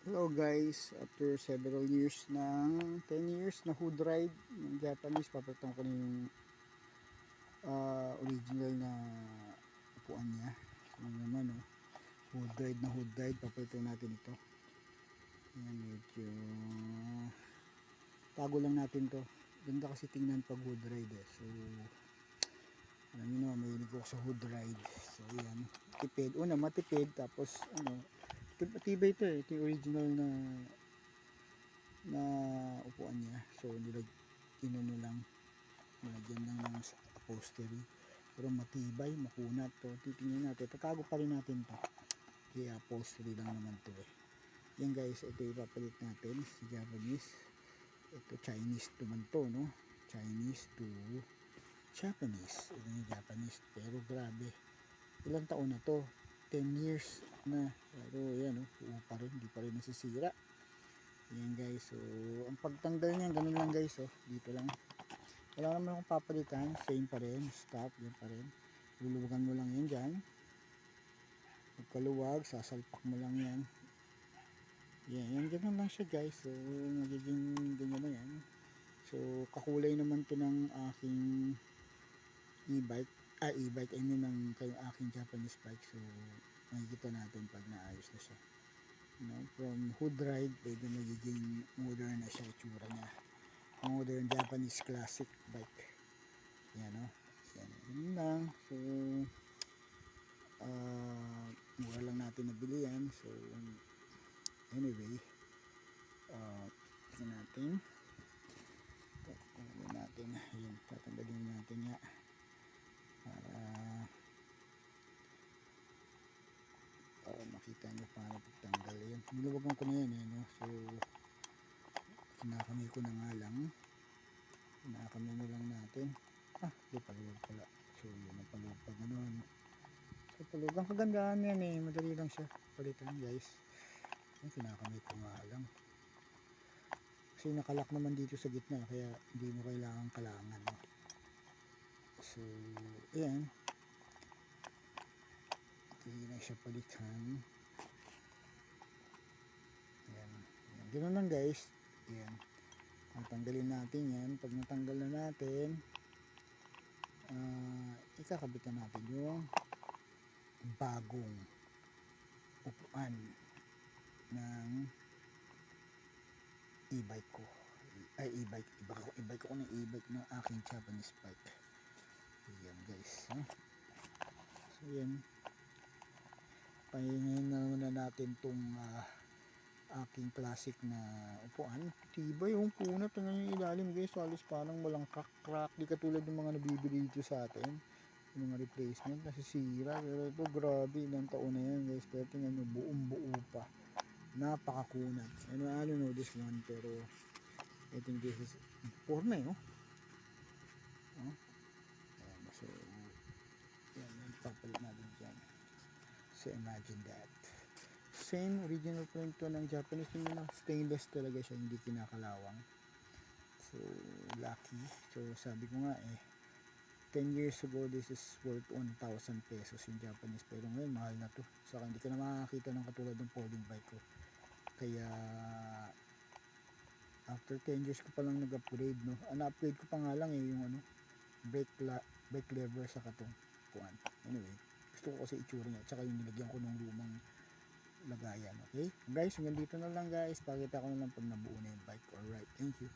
Hello guys, after several years ng 10 years na hood ride ng Japanese, papalitan ko na yung original na upuan niya. So naman hood ride, papalitan natin ito. Yan, medyo tago lang natin to. Ganda kasi tingnan pag hood ride So alam nyo naman, mahilig ako sa hood ride. So yan, tipid, matipid, tapos matibay ito ito yung original na upuan niya. So nilagyan lang ng upholstery, pero matibay, makunat to. Titingnan natin, tatago pa rin natin to, kaya upholstery lang naman to yan guys. Ito ipapalit natin si Japanese. Ito Chinese naman to, no? Chinese to Japanese. Ito yung Japanese, pero grabe, ilang taon na to, 10 years na, pero yan buo pa rin, hindi pa rin nasisira. Yan guys, so ang pagtanggal niya ganun lang guys. Dito lang, wala naman akong papalitan, same pa rin, stop, yan pa rin. Luluwagan mo lang yan dyan, pagkaluwag sasalpak mo lang yan. Yan ganun lang siya guys. So magiging ganyan na yan. So kakulay naman to ng aking e-bike, I mean ng aking Japanese bike. So makikita natin pag naayos na siya, from hood ride, pwede magiging modern na siya, itsura niya, modern Japanese classic bike. Yan yun lang. So mura lang natin nabili yan. So anyway, tingnan natin, yun, tatanggalin natin nga para makita nyo paano pagtanggal. Yan, niluwagan ko na yan so kinakamay ko na nga lang, kinakamay na lang natin. Di paluwag pala. So yun ang paluwag pa ganoon. So paluwag, ang kagandahan yan madali lang siya palitan guys. Yan, kinakamay ko nga lang kasi nakalak naman dito sa gitna, kaya hindi mo kailangan kalangan, so ayan, hindi na siya palitan. Yan, ganoon lang guys. Yan, natanggalin natin yan. Pag natanggal na natin, ikakabitan natin yung bagong upuan ng e-bike ko. E-bike ko ng e-bike ng aking Japanese bike. Yan guys, so yan, pahingayin na muna natin tong aking classic na upuan. Tibay yung punat, tingnan yung ilalim guys, halos parang walang crack, di katulad ng mga nabibili dito sa atin, yung mga replacement nasisira. Pero ito grabe, ilang taon na yan guys, pero tingnan nyo, buong buo pa, napakakunat. I don't know this one, pero I think this is forma ayan, so yan papalit natin dyan. So imagine that, same original print to ng Japanese, stainless talaga siya, hindi kinakalawang. So lucky. So sabi ko nga 10 years ago this is worth 1,000 pesos yung Japanese, pero ngayon mahal na to. Saka hindi ka na makakita ng katulad ng folding bike ko. Kaya after 10 years ko pa lang nag-upgrade, na-upgrade ko pa nga lang yung brake lever sa katong kuan. Anyway, gusto ko kasi itsura niya, tsaka yung nilagyan ko ng lumang lagayan. Okay guys, hanggang dito na lang guys, pakita ko na lang pag nabuo na yung bike. Alright, thank you.